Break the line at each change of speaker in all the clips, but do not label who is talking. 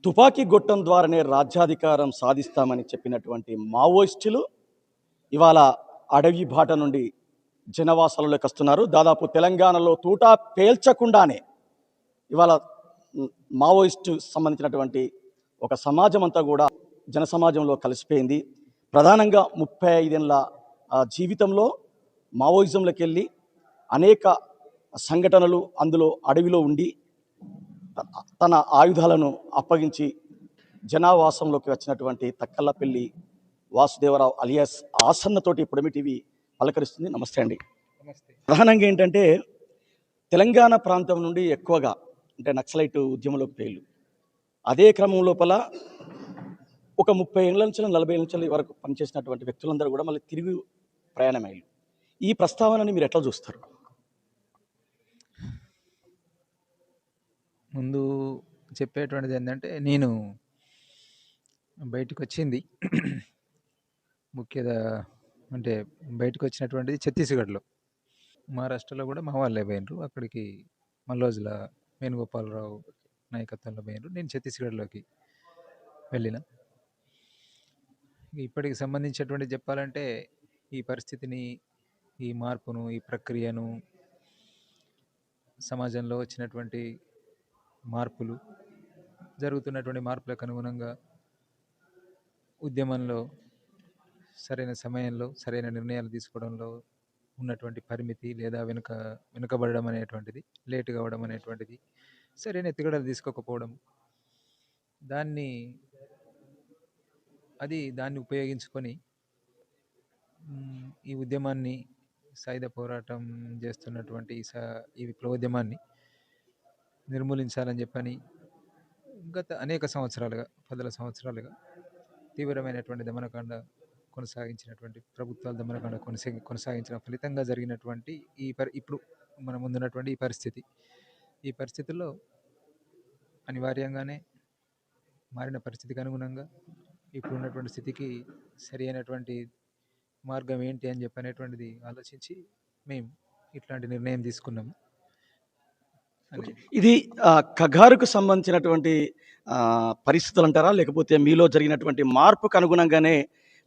తుపాకీ గొట్టం ద్వారానే రాజ్యాధికారం సాధిస్తామని చెప్పినటువంటి మావోయిస్టులు ఇవాళ అడవి బాట నుండి జనవాసాలలోకి వస్తున్నారు. దాదాపు తెలంగాణలో తూటా పేల్చకుండానే ఇవాళ మావోయిస్టు సంబంధించినటువంటి ఒక సమాజం అంతా కూడా జన సమాజంలో కలిసిపోయింది. ప్రధానంగా 35 ఏళ్ళ జీవితంలో మావోయిజంలోకి వెళ్ళి అనేక సంఘటనలు అందులో అడవిలో ఉండి తన ఆయుధాలను అప్పగించి జనావాసంలోకి వచ్చినటువంటి తక్కల్లపల్లి వాసుదేవరావు అలియాస్ ఆసన్నతోటి పొడిమి టీవీ పలకరిస్తుంది. నమస్తే అండి. ప్రధానంగా ఏంటంటే తెలంగాణ ప్రాంతం నుండి ఎక్కువగా అంటే నక్సలైట్ ఉద్యమంలోకి పేర్లు, అదే క్రమం లోపల ఒక 30 ఏళ్ళ నుంచి 40 ఏళ్ళ నుంచి వరకు పనిచేసినటువంటి వ్యక్తులందరూ కూడా మళ్ళీ తిరిగి ప్రయాణమయ్యారు. ఈ ప్రస్తావనని మీరు ఎట్లా చూస్తారు?
ముందు చెప్పేటువంటిది ఏంటంటే, నేను బయటకు వచ్చింది ముఖ్యంగా అంటే బయటకు వచ్చినటువంటిది ఛత్తీస్గఢ్లో. మహారాష్ట్రలో కూడా మా వాళ్ళే పోయినరు. అక్కడికి మల్లోజుల వేణుగోపాలరావు నాయకత్వంలో పోయినరు. నేను ఛత్తీస్గఢ్లోకి వెళ్ళిన. ఇప్పటికి సంబంధించినటువంటి చెప్పాలంటే ఈ పరిస్థితిని, ఈ మార్పును, ఈ ప్రక్రియను, సమాజంలో వచ్చినటువంటి మార్పులు, జరుగుతున్నటువంటి మార్పులకు అనుగుణంగా ఉద్యమంలో సరైన సమయంలో సరైన నిర్ణయాలు తీసుకోవడంలో ఉన్నటువంటి పరిమితి లేదా వెనుకబడడం అనేటువంటిది, లేటు కావడం అనేటువంటిది, సరైన ఎత్తుగడలు తీసుకోకపోవడం, దాన్ని ఉపయోగించుకొని ఈ ఉద్యమాన్ని, సాయుధ పోరాటం చేస్తున్నటువంటి ఈ విప్లవోద్యమాన్ని నిర్మూలించాలని చెప్పని గత అనేక సంవత్సరాలుగా, 10 సంవత్సరాలుగా తీవ్రమైనటువంటి దమనకాండ కొనసాగించినటువంటి ప్రభుత్వాల దమనకాండ కొనసాగించిన ఫలితంగా జరిగినటువంటి ఇప్పుడు మన ముందున్నటువంటి ఈ పరిస్థితుల్లో అనివార్యంగానే మారిన పరిస్థితికి అనుగుణంగా ఇప్పుడు ఉన్నటువంటి స్థితికి సరి అయినటువంటి మార్గం ఏంటి అని చెప్పనేటువంటిది ఆలోచించి మేము ఇట్లాంటి నిర్ణయం తీసుకున్నాము.
ఇది కగారుకు సంబంధించినటువంటి పరిస్థితులు అంటారా, లేకపోతే మీలో జరిగినటువంటి మార్పుకు అనుగుణంగానే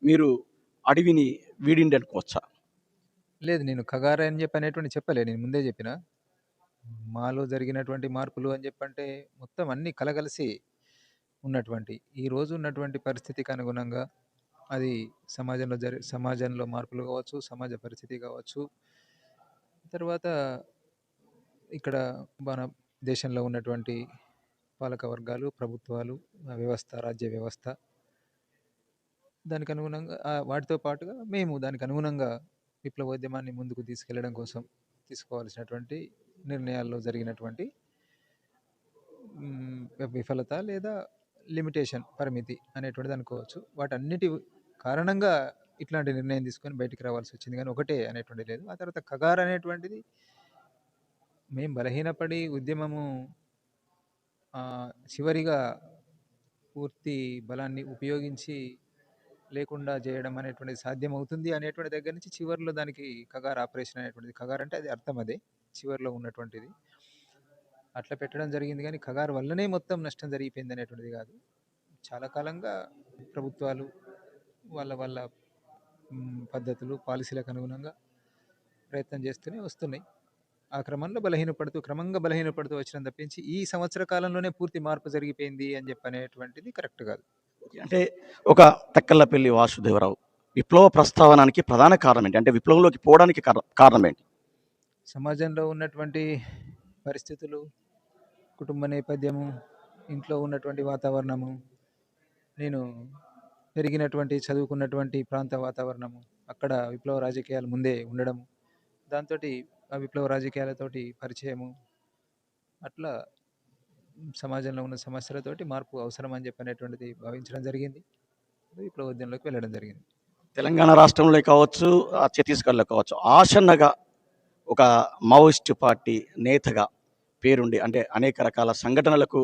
మీరు అడవిని వీడిండి అనుకోవచ్చా?
లేదు, నేను కగారు అని చెప్పనేటువంటి చెప్పలే. నేను ముందే చెప్పిన మాలో జరిగినటువంటి మార్పులు అని చెప్పంటే మొత్తం అన్నీ కలగలిసి ఉన్నటువంటి ఈ రోజు ఉన్నటువంటి పరిస్థితికి అనుగుణంగా అది సమాజంలో మార్పులు కావచ్చు, సమాజ పరిస్థితి కావచ్చు, తర్వాత ఇక్కడ మన దేశంలో ఉన్నటువంటి పాలక వర్గాలు, ప్రభుత్వాలు, వ్యవస్థ, రాజ్య వ్యవస్థ, దానికి అనుగుణంగా వాటితో పాటుగా మేము దానికి అనుగుణంగా విప్లవోద్యమాన్ని ముందుకు తీసుకెళ్లడం కోసం తీసుకోవాల్సినటువంటి నిర్ణయాల్లో జరిగినటువంటి విఫలత లేదా లిమిటేషన్, పరిమితి అనేటువంటిది అనుకోవచ్చు. వాటన్నిటి కారణంగా ఇట్లాంటి నిర్ణయం తీసుకొని బయటికి రావాల్సి వచ్చింది, కానీ ఒకటే అనేటువంటిది లేదు. ఆ తర్వాత కగారు అనేటువంటిది మేము బలహీనపడి ఉద్యమము చివరిగా పూర్తి బలాన్ని ఉపయోగించి లేకుండా చేయడం అనేటువంటిది సాధ్యమవుతుంది అనేటువంటి దగ్గర నుంచి చివరిలో దానికి కగారు ఆపరేషన్ అనేటువంటిది, కగారు అంటే అది అర్థం అదే, చివరిలో ఉన్నటువంటిది అట్లా పెట్టడం జరిగింది. కానీ కగారు వల్లనే మొత్తం నష్టం జరిగిపోయింది అనేటువంటిది కాదు. చాలా కాలంగా ప్రభుత్వాలు వాళ్ళ పద్ధతులు, పాలసీలకు అనుగుణంగా ప్రయత్నం చేస్తూనే వస్తున్నాయి. ఆ క్రమంగా బలహీనపడుతూ వచ్చిన తప్పించి ఈ సంవత్సర కాలంలోనే పూర్తి మార్పు జరిగిపోయింది అని చెప్పనేటువంటిది కరెక్ట్ కాదు.
అంటే ఒక తక్కల్లపల్లి వాసుదేవరావు విప్లవ ప్రస్తావనానికి ప్రధాన కారణం ఏంటి? అంటే విప్లవంలోకి పోవడానికి కారణం ఏంటి?
సమాజంలో ఉన్నటువంటి పరిస్థితులు, కుటుంబ నేపథ్యము, ఇంట్లో ఉన్నటువంటి వాతావరణము, నేను పెరిగినటువంటి చదువుకున్నటువంటి ప్రాంత వాతావరణము, అక్కడ విప్లవ రాజకీయాలు ముందే ఉండడము, దాంతో ఆ విప్లవ రాజకీయాలతోటి పరిచయము, అట్లా సమాజంలో ఉన్న సమస్యలతోటి మార్పు అవసరం అని చెప్పనేటువంటిది భావించడం జరిగింది. విప్లవోద్యమంలోకి వెళ్ళడం జరిగింది.
తెలంగాణ రాష్ట్రంలో కావచ్చు, ఛత్తీస్గఢ్లో కావచ్చు, ఆసన్నగా ఒక మావోయిస్టు పార్టీ నేతగా పేరుండి అంటే అనేక రకాల సంఘటనలకు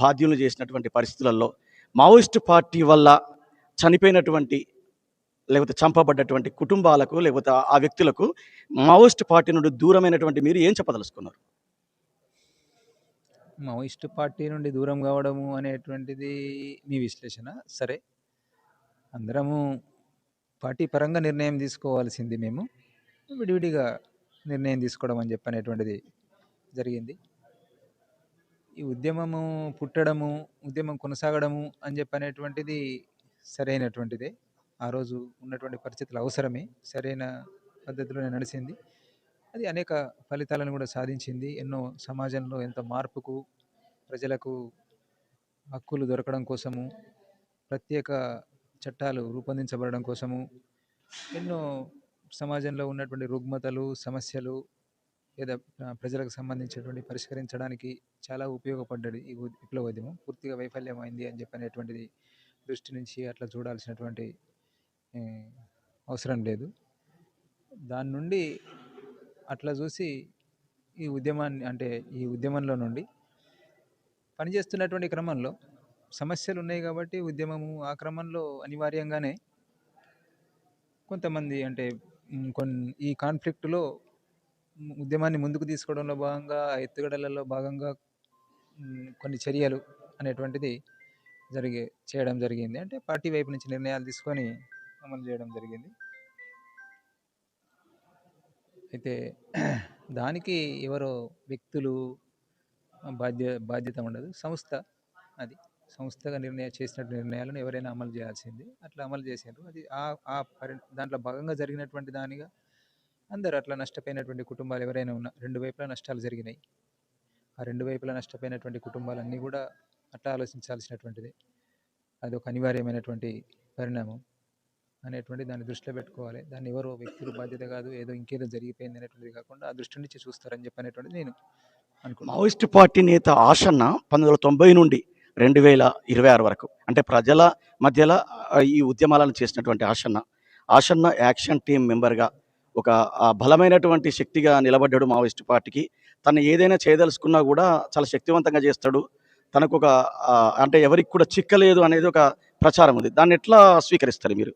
బాధ్యులు చేసినటువంటి పరిస్థితులలో మావోయిస్టు పార్టీ వల్ల చనిపోయినటువంటి లేకపోతే చంపబడ్డటువంటి కుటుంబాలకు లేకపోతే ఆ వ్యక్తులకు మావోయిస్టు పార్టీ నుండి దూరమైనటువంటి మీరు ఏం చెప్పదలుచుకున్నారు?
మావోయిస్ట్ పార్టీ నుండి దూరం కావడము అనేటువంటిది మీ విశ్లేషణ. సరే, అందరము పార్టీ పరంగా నిర్ణయం తీసుకోవాల్సింది మేము. విడివిడిగా నిర్ణయం తీసుకోవడం అని చెప్పనేటువంటిది జరిగింది. ఈ ఉద్యమము పుట్టడము, ఉద్యమం కొనసాగడము అని చెప్పనేటువంటిది సరైనటువంటిదే. ఆ రోజు ఉన్నటువంటి పరిస్థితులు అవసరమే. సరైన పద్ధతిలోనే నడిచింది. అది అనేక ఫలితాలను కూడా సాధించింది. ఎన్నో సమాజంలో ఎంతో మార్పుకు, ప్రజలకు హక్కులు దొరకడం కోసము, ప్రత్యేక చట్టాలు రూపొందించబడడం కోసము, ఎన్నో సమాజంలో ఉన్నటువంటి రుగ్మతలు, సమస్యలు లేదా ప్రజలకు సంబంధించినటువంటి పరిష్కరించడానికి చాలా ఉపయోగపడ్డది ఈ విప్లవోద్యమం. పూర్తిగా వైఫల్యమైంది అని చెప్పనేటువంటిది దృష్టి నుంచి అట్లా చూడాల్సినటువంటి ఏ, అవసరం లేదు. దాని నుండి అట్లా చూసి ఈ ఉద్యమాన్ని అంటే ఈ ఉద్యమంలో నుండి పనిచేస్తున్నటువంటి క్రమంలో సమస్యలు ఉన్నాయి కాబట్టి ఉద్యమము ఆ క్రమంలో అనివార్యంగానే కొంతమంది అంటే ఈ కాన్ఫ్లిక్ట్లో ఉద్యమాన్ని ముందుకు తీసుకోవడంలో భాగంగా ఆ ఎత్తుగడలలో భాగంగా కొన్ని చర్యలు అనేటువంటిది చేయడం జరిగింది. అంటే పార్టీ వైపు నుంచి నిర్ణయాలు తీసుకొని అమలు చేయడం జరిగింది. అయితే దానికి ఎవరో వ్యక్తులు బాధ్యత ఉండదు. సంస్థ అది సంస్థగా చేసినటువంటి నిర్ణయాలను ఎవరైనా అమలు చేయాల్సింది. అట్లా అమలు చేశారు. అది దాంట్లో భాగంగా జరిగినటువంటి దానిగా అందరూ అట్లా నష్టపోయినటువంటి కుటుంబాలు ఎవరైనా ఉన్నా, రెండు వైపులా నష్టాలు జరిగినాయి. ఆ రెండు వైపులా నష్టపోయినటువంటి కుటుంబాలన్నీ కూడా అట్లా ఆలోచించాల్సినటువంటిది. అది ఒక అనివార్యమైనటువంటి పరిణామం అనేటువంటి దాన్ని దృష్టిలో పెట్టుకోవాలి. దాన్ని ఎవరో వ్యక్తులు బాధ్యత కాదు, ఏదో ఇంకేదో జరిగిపోయింది అనేటువంటిది కాకుండా ఆ దృష్టి నుంచి చూస్తారని చెప్పనేటువంటిది నేను అనుకుంటున్నాను.
మావోయిస్ట్ పార్టీ నేత ఆషన్న 1990 నుండి 2026 వరకు అంటే ప్రజల మధ్యలో ఈ ఉద్యమాలను చేసినటువంటి ఆషన్న యాక్షన్ టీం మెంబర్గా ఒక బలమైనటువంటి శక్తిగా నిలబడ్డాడు మావోయిస్ట్ పార్టీకి. తను ఏదైనా చేయదలుచుకున్నా కూడా చాలా శక్తివంతంగా చేస్తాడు. తనకు ఒక అంటే ఎవరికి కూడా చిక్కలేదు అనేది ఒక ప్రచారం ఉంది. దాన్ని ఎట్లా స్వీకరిస్తారు మీరు?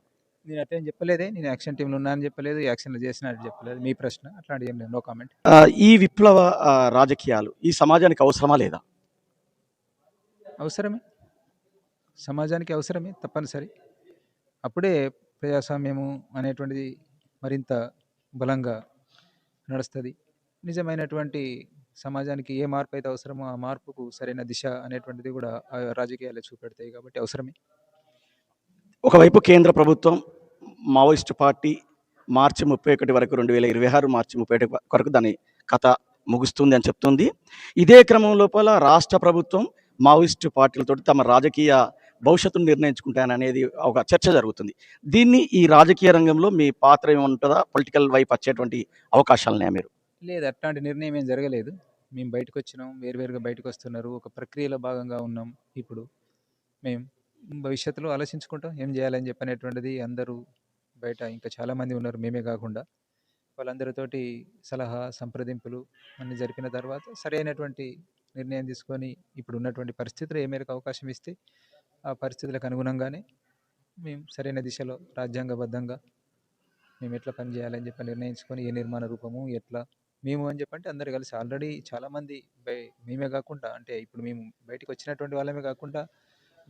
నేను అట్లేం చెప్పలేదే. నేను యాక్షన్ టీంలో ఉన్నానని చెప్పలేదు, యాక్షన్లు చేసినట్టు చెప్పలేదు. మీ ప్రశ్న, అట్లాంటివి ఏం లేదు. No comment.
ఈ విప్లవ రాజకీయాలు ఈ సమాజానికి అవసరమా లేదా?
అవసరమే, సమాజానికి అవసరమే, తప్పనిసరి. అప్పుడే ప్రజాస్వామ్యము అనేటువంటిది మరింత బలంగా నడుస్తుంది. నిజమైనటువంటి సమాజానికి ఏ మార్పు అయితే అవసరమో ఆ మార్పుకు సరైన దిశ అనేటువంటిది కూడా ఆ రాజకీయాలే చూపెడతాయి కాబట్టి అవసరమే.
ఒకవైపు కేంద్ర ప్రభుత్వం మావోయిస్టు పార్టీ మార్చి 31 వరకు 2026 మార్చి 31 వరకు దాని కథ ముగుస్తుంది అని చెప్తుంది. ఇదే క్రమం లోపల రాష్ట్ర ప్రభుత్వం మావోయిస్టు పార్టీలతో తమ రాజకీయ భవిష్యత్తును నిర్ణయించుకుంటాననేది ఒక చర్చ జరుగుతుంది. దీన్ని ఈ రాజకీయ రంగంలో మీ పాత్ర ఏముంటుందా? పొలిటికల్ వైపు వచ్చేటువంటి అవకాశాలున్నాయా మీరు?
లేదు, అట్లాంటి నిర్ణయం ఏం జరగలేదు. మేము బయటకు వచ్చినాం, వేరువేరుగా బయటకు వస్తున్నారు, ఒక ప్రక్రియలో భాగంగా ఉన్నాం. ఇప్పుడు మేము భవిష్యత్తులో ఆలోచించుకుంటాం ఏం చేయాలని చెప్పనేటువంటిది. అందరూ బయట ఇంకా చాలామంది ఉన్నారు, మేమే కాకుండా. వాళ్ళందరితోటి సలహా సంప్రదింపులు అన్ని జరిపిన తర్వాత సరైనటువంటి నిర్ణయం తీసుకొని ఇప్పుడు ఉన్నటువంటి పరిస్థితులు ఏ మేరకు అవకాశం ఇస్తే ఆ పరిస్థితులకు అనుగుణంగానే మేము సరైన దిశలో రాజ్యాంగబద్ధంగా మేము ఎట్లా పనిచేయాలని చెప్పి నిర్ణయించుకొని ఏ నిర్మాణ రూపము ఎట్లా మేము అని చెప్పంటే అందరు కలిసి ఆల్రెడీ చాలామంది మేమే కాకుండా అంటే ఇప్పుడు మేము బయటకు వచ్చినటువంటి వాళ్ళమే కాకుండా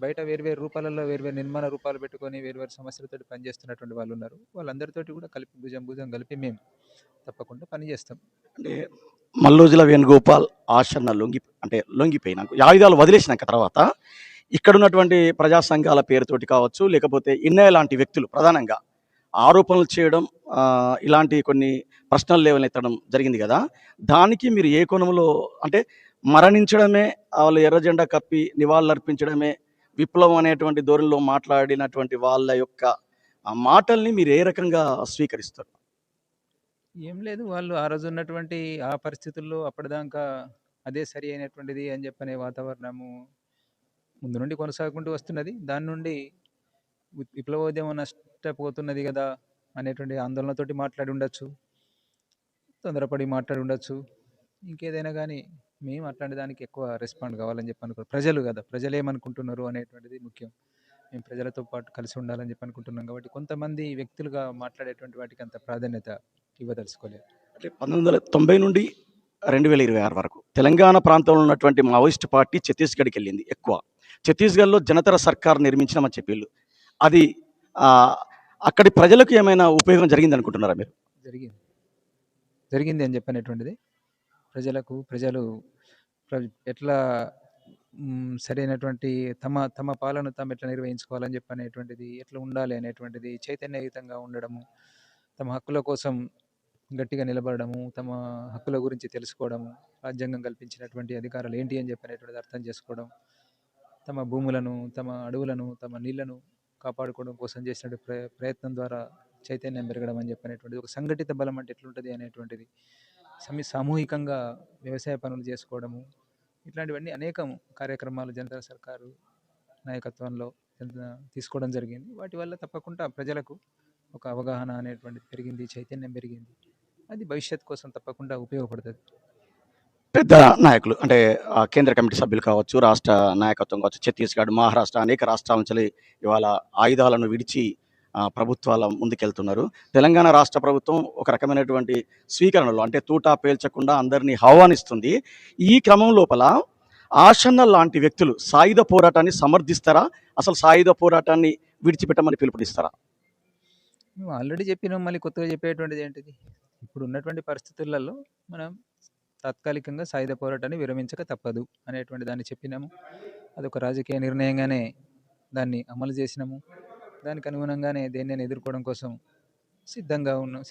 బయట వేరువేరు రూపాలలో వేరువేరు నిర్మాణ రూపాలు పెట్టుకొని వేరువేరు సమస్యలతో పనిచేస్తున్నటువంటి వాళ్ళు ఉన్నారు. వాళ్ళందరితోటి కూడా కలిపి భుజం కలిపి మేము తప్పకుండా పనిచేస్తాం.
అంటే మల్లోజుల వేణుగోపాల్ ఆషన్న లొంగిపోయినాక ఆయుధాలు వదిలేసినాక తర్వాత ఇక్కడ ఉన్నటువంటి ప్రజా సంఘాల పేరుతోటి కావచ్చు, లేకపోతే ఇన్నయ్య లాంటి వ్యక్తులు ప్రధానంగా ఆరోపణలు చేయడం, ఇలాంటి కొన్ని ప్రశ్నలు లేవనెత్తడం జరిగింది కదా. దానికి మీరు ఏ కోణంలో అంటే మరణించడమే వాళ్ళు ఎర్ర జెండా కప్పి నివాళులర్పించడమే విప్లవం అనేటువంటి ధోరణిలో మాట్లాడినటువంటి వాళ్ళ యొక్క మాటల్ని మీరు ఏ రకంగా స్వీకరిస్తారు?
ఏం లేదు, వాళ్ళు ఆ రోజు ఉన్నటువంటి ఆ పరిస్థితుల్లో అప్పటిదాకా అదే సరి అయినటువంటిది అని చెప్పనే వాతావరణము ముందు నుండి కొనసాగుకుంటూ వస్తున్నది. దాని నుండి విప్లవోద్యమం నష్టపోతున్నది కదా అనేటువంటి ఆందోళనతోటి మాట్లాడి ఉండొచ్చు, తొందరపడి మాట్లాడి ఉండొచ్చు, ఇంకేదైనా కానీ మేము అట్లాంటి దానికి ఎక్కువ రెస్పాండ్ కావాలని చెప్పి అనుకో. ప్రజలు కదా, ప్రజలు ఏమనుకుంటున్నారు అనేటువంటిది ముఖ్యం. మేము ప్రజలతో పాటు కలిసి ఉండాలని చెప్పి అనుకుంటున్నాం కాబట్టి కొంతమంది వ్యక్తులుగా మాట్లాడేటువంటి వాటికి అంత ప్రాధాన్యత ఇవ్వదలుచుకోలేదు.
అంటే 1990 నుండి 2026 వరకు తెలంగాణ ప్రాంతంలో ఉన్నటువంటి మావోయిస్ట్ పార్టీ ఛత్తీస్గఢ్కి వెళ్ళింది ఎక్కువ. ఛత్తీస్గఢ్లో జనతర సర్కార్ నిర్మించినామని చెప్పిళ్ళు. అది అక్కడి ప్రజలకు ఏమైనా ఉపయోగం జరిగిందనుకుంటున్నారా మీరు?
జరిగింది. జరిగింది అని చెప్పనేటువంటిది ప్రజలు ఎట్లా సరైనటువంటి తమ పాలన తాము ఎట్లా నిర్వహించుకోవాలని చెప్పనేటువంటిది, ఎట్లా ఉండాలి అనేటువంటిది చైతన్యయుతంగా ఉండడము, తమ హక్కుల కోసం గట్టిగా నిలబడము, తమ హక్కుల గురించి తెలుసుకోవడము, రాజ్యాంగం కల్పించినటువంటి అధికారాలు ఏంటి అని చెప్పనేటువంటిది అర్థం చేసుకోవడం, తమ భూములను, తమ అడవులను, తమ నీళ్లను కాపాడుకోవడం కోసం చేసిన ప్రయత్నం ద్వారా చైతన్యం పెరగడం అని చెప్పనేటువంటిది, ఒక సంఘటిత బలం అంటే ఎట్లుంటుంది అనేటువంటిది, సామూహికంగా వ్యవసాయ పనులు చేసుకోవడము, ఇట్లాంటివన్నీ అనేకం కార్యక్రమాలు జనతా సర్కారు నాయకత్వంలో తీసుకోవడం జరిగింది. వాటి వల్ల తప్పకుండా ప్రజలకు ఒక అవగాహన అనేటువంటిది పెరిగింది, చైతన్యం పెరిగింది. అది భవిష్యత్ కోసం తప్పకుండా ఉపయోగపడుతుంది.
పెద్ద నాయకులు అంటే కేంద్ర కమిటీ సభ్యులు కావచ్చు, రాష్ట్ర నాయకత్వం కావచ్చు, ఛత్తీస్గఢ్, మహారాష్ట్ర అనేక రాష్ట్రాల నుంచి ఇవాళ ఆయుధాలను విడిచి ప్రభుత్వాల ముందుకెళ్తున్నారు. తెలంగాణ రాష్ట్ర ప్రభుత్వం ఒక రకమైనటువంటి స్వీకరణలో అంటే తూటా పేల్చకుండా అందరినీ ఆహ్వానిస్తుంది. ఈ క్రమం లోపల ఆసన్న లాంటి వ్యక్తులు సాయుధ పోరాటాన్ని సమర్థిస్తారా? అసలు సాయుధ పోరాటాన్ని విడిచిపెట్టమని పిలుపునిస్తారా?
మేము ఆల్రెడీ చెప్పినాం, మళ్ళీ కొత్తగా చెప్పేటువంటిది ఏంటిది? ఇప్పుడు ఉన్నటువంటి పరిస్థితులలో మనం తాత్కాలికంగా సాయుధ పోరాటాన్ని విరమించక తప్పదు అనేటువంటి దాన్ని చెప్పినాము. అదొక రాజకీయ నిర్ణయంగానే దాన్ని అమలు చేసినాము. దానికి అనుగుణంగానే దేన్ని ఎదుర్కోవడం కోసం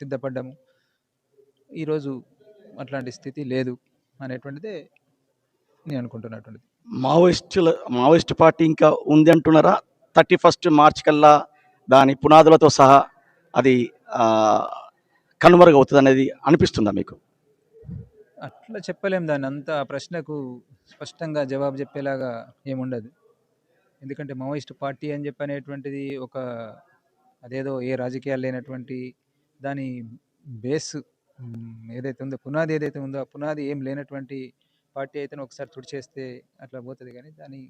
సిద్ధపడ్డాము. ఈరోజు అట్లాంటి స్థితి లేదు అనేటువంటిదే నేను అనుకుంటున్నటువంటిది.
మావోయిస్ట్ పార్టీ ఇంకా ఉంది అంటున్నారా? 31 మార్చి కల్లా దాని పునాదులతో సహా అది కనుమరుగవుతుంది అనేది అనిపిస్తుందా మీకు?
అట్లా చెప్పలేం. దాన్ని అంతా ప్రశ్నకు స్పష్టంగా జవాబు చెప్పేలాగా ఏముండదు. ఎందుకంటే మావోయిస్ట్ పార్టీ అని చెప్పనేటువంటిది అదేదో ఏ రాజకీయాలు లేనటువంటి దాని బేస్ ఏదైతే ఉందో, పునాది ఏదైతే ఉందో, ఆ పునాది ఏం లేనటువంటి పార్టీ అయితే ఒకసారి తుడిచేస్తే అట్లా పోతుంది. కానీ దాని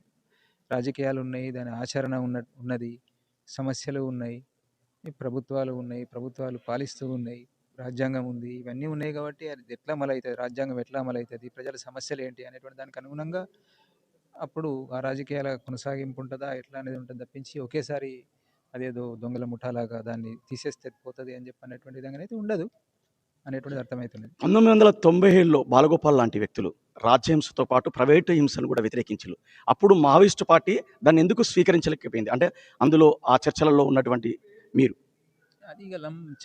రాజకీయాలు ఉన్నాయి, దాని ఆచరణ ఉన్నది, సమస్యలు ఉన్నాయి, ప్రభుత్వాలు ఉన్నాయి, ప్రభుత్వాలు పాలిస్తూ ఉన్నాయి, రాజ్యాంగం ఉంది, ఇవన్నీ ఉన్నాయి. కాబట్టి అది ఎట్లా అమలవుతుంది, రాజ్యాంగం ఎట్లా అమలవుతుంది, ప్రజల సమస్యలు ఏంటి అనేటువంటి దానికి అనుగుణంగా అప్పుడు ఆ రాజకీయాల కొనసాగింపు ఉంటుందా ఎట్లా అనేది ఉంటుంది తప్పించి ఒకేసారి అదేదో దొంగల ముఠాలాగా దాన్ని తీసేస్తే పోతుంది అని చెప్పి అనేటువంటి విధంగా అయితే ఉండదు అనేటువంటిది అర్థమవుతుంది.
1997లో బాలగోపాల్ లాంటి వ్యక్తులు రాజ్యహింసతో పాటు ప్రైవేటు హింసను కూడా వ్యతిరేకించారు. అప్పుడు మావోయిస్టు పార్టీ దాన్ని ఎందుకు స్వీకరించలేకపోయింది? అంటే అందులో ఆ చర్చలలో ఉన్నటువంటి మీరు.
అది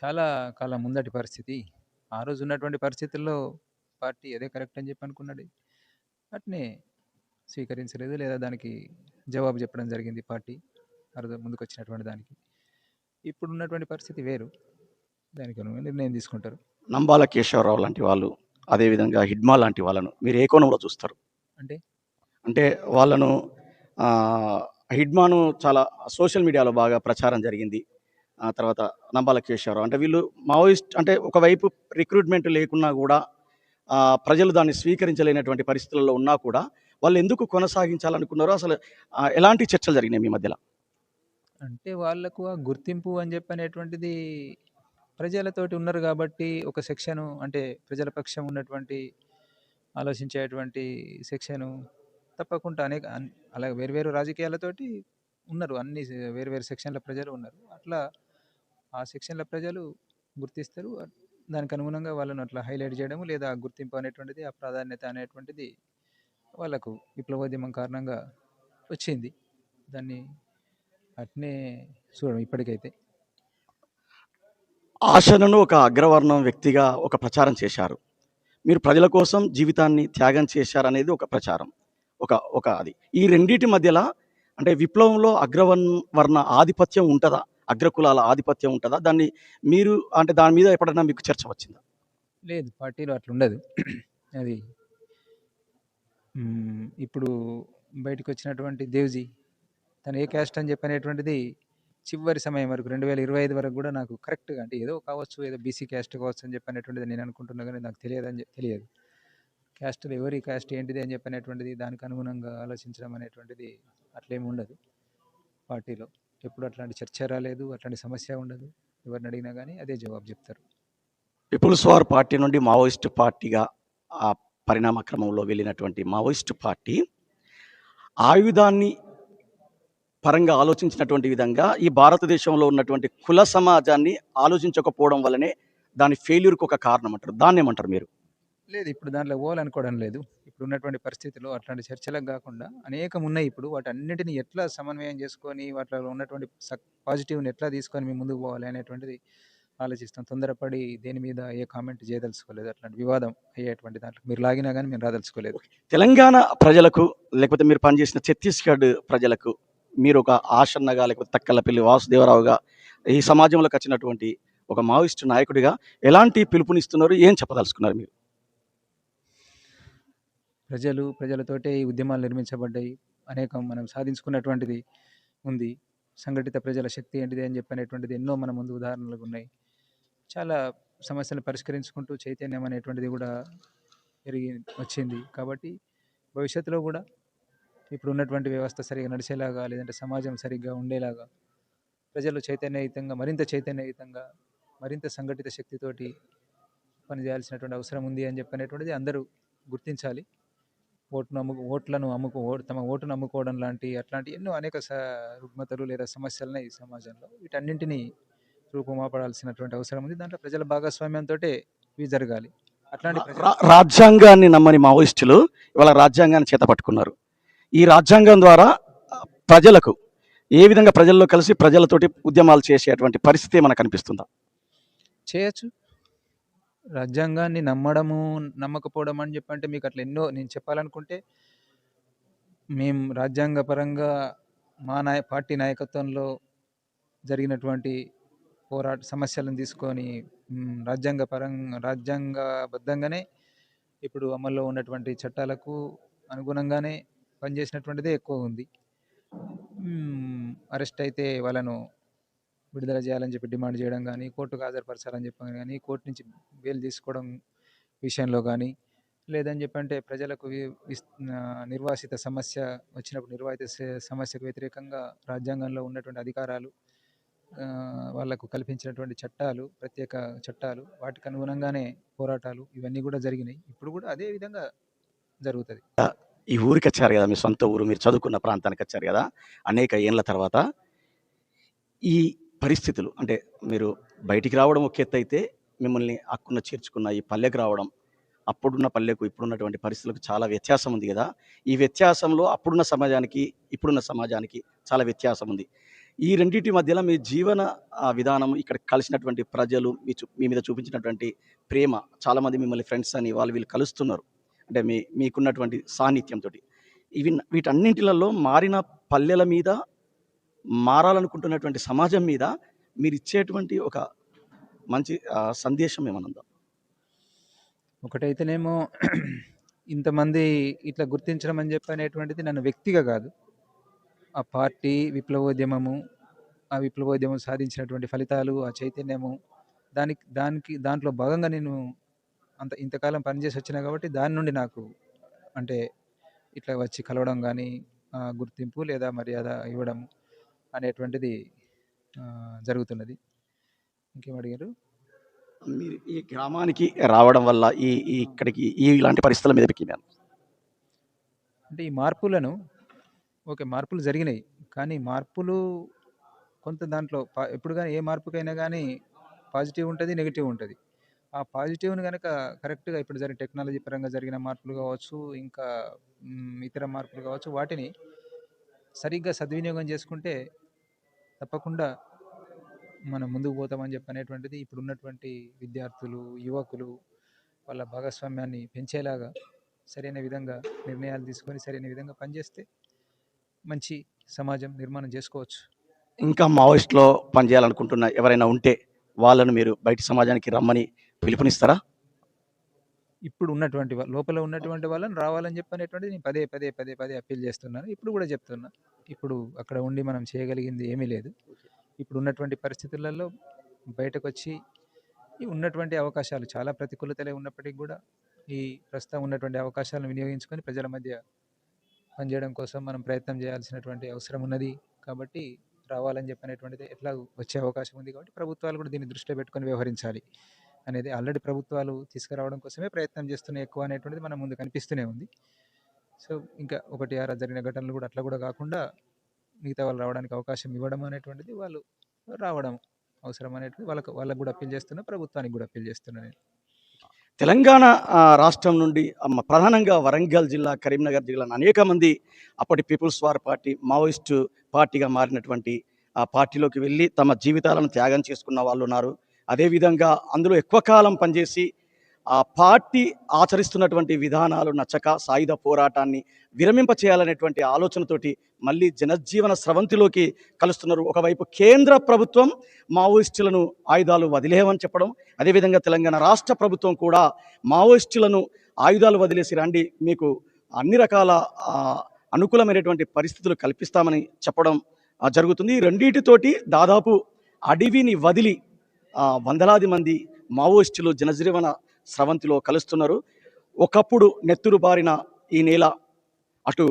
చాలా కాలం ముందటి పరిస్థితి. ఆ రోజు ఉన్నటువంటి పరిస్థితుల్లో పార్టీ అదే కరెక్ట్ అని చెప్పి అనుకున్నది, అట్నే స్వీకరించలేదు, లేదా దానికి జవాబు చెప్పడం జరిగింది పార్టీ ఆ రోజు ముందుకు వచ్చినటువంటి దానికి. ఇప్పుడు ఉన్నటువంటి పరిస్థితి వేరు, దానికి నిర్ణయం తీసుకుంటారు.
నంబాల కేశవరావు లాంటి వాళ్ళు, అదేవిధంగా హిడ్మా లాంటి వాళ్ళను మీరు ఏ కోణంలో చూస్తారు? అంటే వాళ్ళను హిడ్మాను చాలా సోషల్ మీడియాలో బాగా ప్రచారం జరిగింది. తర్వాత నంబాల కేశవరావు అంటే వీళ్ళు మావోయిస్ట్ అంటే ఒకవైపు రిక్రూట్మెంట్ లేకున్నా కూడా ప్రజలు దాన్ని స్వీకరించలేనటువంటి పరిస్థితుల్లో ఉన్నా కూడా వాళ్ళు ఎందుకు కొనసాగించాలనుకున్నారో అసలు ఎలాంటి చర్చలు జరిగినాయి మీ మధ్యలో?
అంటే వాళ్ళకు ఆ గుర్తింపు అని చెప్పనేటువంటిది ప్రజలతోటి ఉన్నారు కాబట్టి ఒక సెక్షను, అంటే ప్రజల పక్షం ఉన్నటువంటి ఆలోచించేటువంటి సెక్షను తప్పకుండా అలాగే వేరు రాజకీయాలతోటి ఉన్నారు, అన్ని వేరు సెక్షన్ల ప్రజలు ఉన్నారు. అట్లా ఆ సెక్షన్ల ప్రజలు గుర్తిస్తారు, దానికి అనుగుణంగా వాళ్ళను అట్లా హైలైట్ చేయడం, లేదా గుర్తింపు అనేటువంటిది, ఆ ప్రాధాన్యత అనేటువంటిది వాళ్ళకు విప్లవోద్యమం కారణంగా వచ్చింది. దాన్ని అట్నే చూడడం ఇప్పటికైతే.
ఆశను ఒక అగ్రవర్ణం వ్యక్తిగా ఒక ప్రచారం చేశారు. మీరు ప్రజల కోసం జీవితాన్ని త్యాగం చేశారనేది ఒక ప్రచారం, అది. ఈ రెండింటి మధ్యలో అంటే విప్లవంలో అగ్రవర్ణ ఆధిపత్యం ఉంటుందా, అగ్రకులాల ఆధిపత్యం ఉంటుందా? దాన్ని మీరు అంటే దాని మీద ఎప్పుడైనా మీకు చర్చ వచ్చిందా?
లేదు, పార్టీలో అట్లా ఉండదు. అది ఇప్పుడు బయటకు వచ్చినటువంటి దేవ్జీ తను ఏ క్యాస్ట్ అని చెప్పనేటువంటిది చివరి సమయం వరకు 2025 వరకు కూడా నాకు కరెక్ట్గా, అంటే ఏదో కావచ్చు, ఏదో బీసీ క్యాస్ట్ కావచ్చు అని చెప్పనేటువంటిది నేను అనుకుంటున్నా, కానీ నాకు తెలియదు క్యాస్ట్లో ఎవరి క్యాస్ట్ ఏంటిది అని చెప్పనేటువంటిది, దానికి అనుగుణంగా ఆలోచించడం అనేటువంటిది అట్లేమి ఉండదు పార్టీలో. ఎప్పుడు అట్లాంటి చర్చ రాలేదు, అట్లాంటి సమస్య ఉండదు. ఎవరిని అడిగినా కానీ అదే జవాబు చెప్తారు.
పీపుల్స్ వార్ పార్టీ నుండి మావోయిస్ట్ పార్టీగా పరిణామ క్రమంలో వెళ్ళినటువంటి మావోయిస్టు పార్టీ ఆయుధాన్ని పరంగా ఆలోచించినటువంటి విధంగా ఈ భారతదేశంలో ఉన్నటువంటి కుల సమాజాన్ని ఆలోచించకపోవడం వల్లనే దాని ఫెయిల్యూర్‌కి ఒక కారణం అంటారు. దాన్నేమంటారు మీరు?
లేదు ఇప్పుడు దాంట్లో పోవాలనుకోవడం లేదు. ఇప్పుడు ఉన్నటువంటి పరిస్థితిలో అట్లాంటి చర్చలకు గాకుండా అనేకమున్నాయి ఇప్పుడు. వాటన్నిటిని ఎట్లా సమన్వయం చేసుకొని, వాటిలో ఉన్నటువంటి పాజిటివ్‌ని ఎట్లా తీసుకొని మేము ముందుకు పోవాలి అనేటువంటిది ఆలోచిస్తాం. తొందరపడి దేని మీద ఏ కామెంట్ చేయదలుచుకోలేదు. అట్లాంటి వివాదం అయ్యేటువంటి దాంట్లో మీరు లాగినా గానీ మేము రాదలుచుకోలేదు.
తెలంగాణ ప్రజలకు లేకపోతే మీరు పనిచేసిన ఛత్తీస్‌గఢ్ ప్రజలకు మీరొక ఆషన్నగా లేకపోతే తక్కలపల్లి వాసుదేవరావుగా ఈ సమాజంలోకి వచ్చినటువంటి ఒక మావోయిస్టు నాయకుడిగా ఎలాంటి పిలుపునిస్తున్నారు? ఏం చెప్పదలుచుకున్నారు మీరు?
ప్రజలతోటే ఈ ఉద్యమాలు నిర్మించబడ్డాయి. అనేకం మనం సాధించుకున్నటువంటిది ఉంది. సంఘటిత ప్రజల శక్తి ఏంటిది అని చెప్పనేటువంటిది ఎన్నో మన ముందు ఉదాహరణలున్నాయి. చాలా సమస్యలను పరిష్కరించుకుంటూ చైతన్యం అనేటువంటిది గూడా పెరిగి వచ్చింది. కాబట్టి భవిష్యత్తులో గూడా ఇప్పుడున్నటువంటి వ్యవస్థ సరిగ్గా నడిచేలాగా, లేదంటే సమాజం సరిగ్గా ఉండేలాగా ప్రజలు మరింత చైతన్యయుతంగా, మరింత సంఘటిత శక్తితోటి పనిచేయాల్సినటువంటి అవసరం ఉంది అని చెప్పనేటువంటిది అందరూ గుర్తించాలి. తమ ఓటును అమ్ముకోవడం లాంటి అట్లాంటి ఎన్నో అనేక రుగ్మతలు లేదా సమస్యలున్నాయి ఈ సమాజంలో. వీటన్నింటినీ రూపుమాపడాల్సినటువంటి అవసరం ఉంది. దాంట్లో ప్రజల భాగస్వామ్యంతోటే ఇవి జరగాలి. అట్లాంటి
రాజ్యాంగాన్ని నమ్మని మావోయిస్టులు ఇవాళ రాజ్యాంగాన్ని చేతపట్టుకున్నారు. ఈ రాజ్యాంగం ద్వారా ప్రజలకు ఏ విధంగా ప్రజల్లో కలిసి ప్రజలతోటి ఉద్యమాలు చేసేటువంటి పరిస్థితి మనకు కనిపిస్తుందా?
చేయొచ్చు. రాజ్యాంగాన్ని నమ్మడము, నమ్మకపోవడం అని చెప్పంటే మీకు అట్లా ఎన్నో నేను చెప్పాలనుకుంటే మేము రాజ్యాంగపరంగా మా పార్టీ నాయకత్వంలో జరిగినటువంటి సమస్యలను తీసుకొని రాజ్యాంగబద్ధంగానే ఇప్పుడు అమల్లో ఉన్నటువంటి చట్టాలకు అనుగుణంగానే పనిచేసినటువంటిదే ఎక్కువ ఉంది. అరెస్ట్ అయితే వాళ్ళను విడుదల చేయాలని చెప్పి డిమాండ్ చేయడం కానీ, కోర్టుకు హాజరుపరచాలని చెప్పడం కానీ, కోర్టు నుంచి బెయిల్ తీసుకోవడం విషయంలో కానీ, లేదని చెప్పంటే ప్రజలకు నిర్వాసిత సమస్య వచ్చినప్పుడు నిర్వాసిత సమస్యకు వ్యతిరేకంగా రాజ్యాంగంలో ఉన్నటువంటి అధికారాలు, వాళ్ళకు కల్పించినటువంటి చట్టాలు, ప్రత్యేక చట్టాలు, వాటికి అనుగుణంగానే పోరాటాలు ఇవన్నీ కూడా జరిగినాయి. ఇప్పుడు కూడా అదే విధంగా జరుగుతుంది.
ఈ ఊరికి వచ్చారు కదా, మీ సొంత ఊరు, మీరు చదువుకున్న ప్రాంతానికి వచ్చారు కదా అనేక ఏళ్ళ తర్వాత. ఈ పరిస్థితులు అంటే మీరు బయటికి రావడం ఒక ఎత్తు అయితే, మిమ్మల్ని అక్కున చేర్చుకున్న ఈ పల్లెకు రావడం, అప్పుడున్న పల్లెకు ఇప్పుడున్నటువంటి పరిస్థితులకు చాలా వ్యత్యాసం ఉంది కదా. ఈ వ్యత్యాసంలో అప్పుడున్న సమాజానికి ఇప్పుడున్న సమాజానికి చాలా వ్యత్యాసం ఉంది. ఈ రెండింటి మధ్యలో మీ జీవన విధానం, ఇక్కడ కలిసినటువంటి ప్రజలు మీ మీద చూపించినటువంటి ప్రేమ, చాలామంది మిమ్మల్ని ఫ్రెండ్స్ అని వీళ్ళు కలుస్తున్నారు అంటే మీకున్నటువంటి సాన్నిధ్యంతో, వీటన్నింటిలలో మారిన పల్లెల మీద, మారాలనుకుంటున్నటువంటి సమాజం మీద మీరు ఇచ్చేటువంటి ఒక మంచి సందేశం ఏమనుందా?
ఒకటైతేనేమో ఇంతమంది ఇట్లా గుర్తించడం అని చెప్పి అనేటువంటిది నన్ను వ్యక్తిగా కాదు, ఆ పార్టీ విప్లవోద్యమము, ఆ విప్లవోద్యమం సాధించినటువంటి ఫలితాలు, ఆ చైతన్యము, దాంట్లో భాగంగా నేను ఇంతకాలం పనిచేసి వచ్చినా కాబట్టి దాని నుండి నాకు అంటే ఇట్లా వచ్చి కలవడం కానీ, గుర్తింపు లేదా మర్యాద ఇవ్వడం అనేటువంటిది జరుగుతున్నది. ఇంకేం అడిగారు?
మీరు ఈ గ్రామానికి రావడం వల్ల ఇక్కడికి ఇలాంటి పరిస్థితుల మీద
అంటే ఈ మార్పులను మార్పులు జరిగినాయి, కానీ మార్పులు కొంత దాంట్లో ఎప్పుడు కానీ ఏ మార్పుకైనా కానీ పాజిటివ్ ఉంటుంది, నెగిటివ్ ఉంటుంది. ఆ పాజిటివ్ని కనుక కరెక్ట్గా ఇప్పుడు జరిగిన టెక్నాలజీ పరంగా జరిగిన మార్పులు కావచ్చు, ఇంకా ఇతర మార్పులు కావచ్చు, వాటిని సరిగ్గా సద్వినియోగం చేసుకుంటే తప్పకుండా మనం ముందుకు పోతామని చెప్పనేటువంటిది ఇప్పుడు ఉన్నటువంటి విద్యార్థులు, యువకులు వాళ్ళ భాగస్వామ్యాన్ని పెంచేలాగా సరైన విధంగా నిర్ణయాలు తీసుకొని సరైన విధంగా పనిచేస్తే మంచి సమాజం నిర్మాణం చేసుకోవచ్చు.
ఇంకా మావోయిస్ట్లో పనిచేయాలనుకుంటున్న ఎవరైనా ఉంటే వాళ్ళను మీరు బయట సమాజానికి రమ్మని పిలుపునిస్తారా?
ఇప్పుడు ఉన్నటువంటి లోపల ఉన్నటువంటి వాళ్ళని రావాలని చెప్పనేటువంటిది నేను పదే అప్పీల్ చేస్తున్నాను. ఇప్పుడు కూడా చెప్తున్నా. ఇప్పుడు అక్కడ ఉండి మనం చేయగలిగింది ఏమీ లేదు. ఇప్పుడు ఉన్నటువంటి పరిస్థితులలో బయటకు వచ్చి ఉన్నటువంటి అవకాశాలు చాలా ప్రతికూలతలే ఉన్నప్పటికీ కూడా ఈ ప్రస్తుతం ఉన్నటువంటి అవకాశాలను వినియోగించుకొని ప్రజల మధ్య పనిచేయడం కోసం మనం ప్రయత్నం చేయాల్సినటువంటి అవసరం ఉన్నది. కాబట్టి రావాలని చెప్పనేటువంటిది ఎట్లా వచ్చే అవకాశం ఉంది కాబట్టి ప్రభుత్వాలు కూడా దీన్ని దృష్టిలో పెట్టుకొని వ్యవహరించాలి. అనేది ఆల్రెడీ ప్రభుత్వాలు తీసుకురావడం కోసమే ప్రయత్నం చేస్తున్నాయి ఎక్కువ అనేటువంటిది మన ముందు కనిపిస్తూనే ఉంది. సో, ఇంకా 1, 6 జరిగిన ఘటనలు కూడా అట్లా కూడా కాకుండా మిగతా వాళ్ళు రావడానికి అవకాశం ఇవ్వడం అనేటువంటిది వాళ్ళు రావడం అవసరం అనేటువంటిది వాళ్ళకి కూడా అప్పీల్ చేస్తున్నా, ప్రభుత్వానికి కూడా అప్పీల్ చేస్తున్నా నేను.
తెలంగాణ రాష్ట్రం నుండి ప్రధానంగా వరంగల్ జిల్లా, కరీంనగర్ జిల్లా అనేక మంది అప్పటి పీపుల్స్ వార్ పార్టీ మావోయిస్టు పార్టీగా మారినటువంటి ఆ పార్టీలోకి వెళ్ళి తమ జీవితాలను త్యాగం చేసుకున్న వాళ్ళు ఉన్నారు. అదేవిధంగా అందులో ఎక్కువ కాలం పనిచేసి ఆ పార్టీ ఆచరిస్తున్నటువంటి విధానాలు నచ్చక సాయుధ పోరాటాన్ని విరమింప చేయాలనేటువంటి ఆలోచనతోటి మళ్ళీ జనజీవన స్రవంతిలోకి కలుస్తున్నారు. ఒకవైపు కేంద్ర ప్రభుత్వం మావోయిస్టులను ఆయుధాలు వదిలేయమని చెప్పడం, అదేవిధంగా తెలంగాణ రాష్ట్ర ప్రభుత్వం కూడా మావోయిస్టులను ఆయుధాలు వదిలేసి రండి, మీకు అన్ని రకాల అనుకూలమైనటువంటి పరిస్థితులు కల్పిస్తామని చెప్పడం జరుగుతుంది. ఈ రెండింటితోటి దాదాపు అడవిని వదిలి వందలాది మంది మావోయిస్టులు జనజీవన స్రవంతిలో కలుస్తున్నారు. ఒకప్పుడు నెత్తురు బారిన ఈ నేల అటు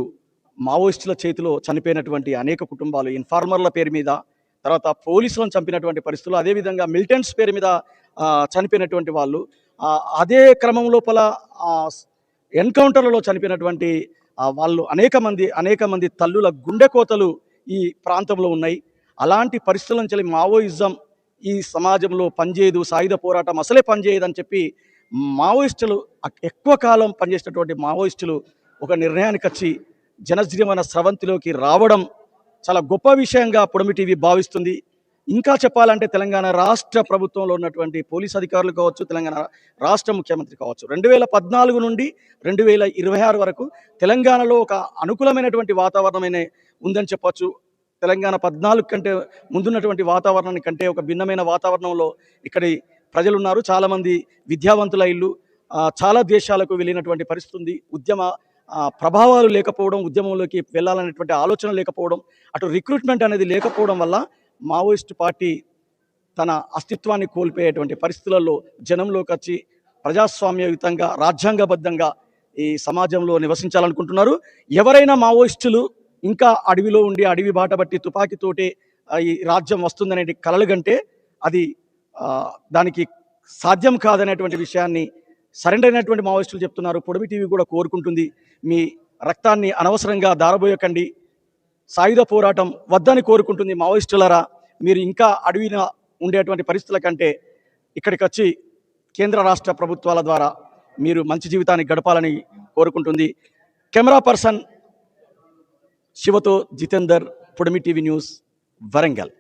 మావోయిస్టుల చేతిలో చనిపోయినటువంటి అనేక కుటుంబాలు, ఇన్ఫార్మర్ల పేరు మీద, తర్వాత పోలీసులను చంపినటువంటి పరిస్థితులు, అదేవిధంగా మిలిటెంట్స్ పేరు మీద చనిపోయినటువంటి వాళ్ళు, అదే క్రమం లోపల ఎన్కౌంటర్లలో చనిపోయినటువంటి వాళ్ళు అనేక మంది తల్లుల గుండె కోతలు ఈ ప్రాంతంలో ఉన్నాయి. అలాంటి పరిస్థితుల నుంచి మావోయిజం ఈ సమాజంలో పనిచేయదు, సాయుధ పోరాటం అసలే పనిచేయదని చెప్పి మావోయిస్టులు ఎక్కువ కాలం పనిచేసినటువంటి మావోయిస్టులు ఒక నిర్ణయానికి వచ్చి జనజీవన స్రవంతిలోకి రావడం చాలా గొప్ప విషయంగా పొడిమి టీవీ భావిస్తుంది. ఇంకా చెప్పాలంటే తెలంగాణ రాష్ట్ర ప్రభుత్వంలో ఉన్నటువంటి పోలీస్ అధికారులు కావచ్చు, తెలంగాణ రాష్ట్ర ముఖ్యమంత్రి కావచ్చు, 2014 నుండి 2026 వరకు తెలంగాణలో ఒక అనుకూలమైనటువంటి వాతావరణమే ఉందని చెప్పచ్చు. తెలంగాణ 14 కంటే ముందున్నటువంటి వాతావరణాన్ని కంటే ఒక భిన్నమైన వాతావరణంలో ఇక్కడి ప్రజలు ఉన్నారు. చాలామంది విద్యావంతుల ఇల్లు చాలా దేశాలకు వెళ్ళినటువంటి పరిస్థితి ఉంది. ఉద్యమ ప్రభావాలు లేకపోవడం, ఉద్యమంలోకి వెళ్ళాలనేటువంటి ఆలోచన లేకపోవడం, అటు రిక్రూట్మెంట్ అనేది లేకపోవడం వల్ల మావోయిస్టు పార్టీ తన అస్తిత్వాన్ని కోల్పోయేటువంటి పరిస్థితులలో జనంలోకి వచ్చి ప్రజాస్వామ్యయుతంగా రాజ్యాంగబద్ధంగా ఈ సమాజంలో నివసించాలనుకుంటున్నారు. ఎవరైనా మావోయిస్టులు ఇంకా అడవిలో ఉండి అడవి బాట బట్టి తుపాకీతోటే ఈ రాజ్యం వస్తుందనే కలలు కంటే అది దానికి సాధ్యం కాదనేటువంటి విషయాన్ని సరెండర్ అయినటువంటి మావోయిస్టులు చెప్తున్నారు. పొడిమి టీవీ కూడా కోరుకుంటుంది, మీ రక్తాన్ని అనవసరంగా దారబోయకండి, సాయుధ పోరాటం వద్దని కోరుకుంటుంది. మావోయిస్టులరా, మీరు ఇంకా అడవిన ఉండేటువంటి పరిస్థితుల కంటే ఇక్కడికి వచ్చి కేంద్ర రాష్ట్ర ప్రభుత్వాల ద్వారా మీరు మంచి జీవితాన్ని గడపాలని కోరుకుంటుంది. కెమెరా పర్సన్ శివతో జితేందర్, పొడిమి టీవీ న్యూస్, వరంగల్.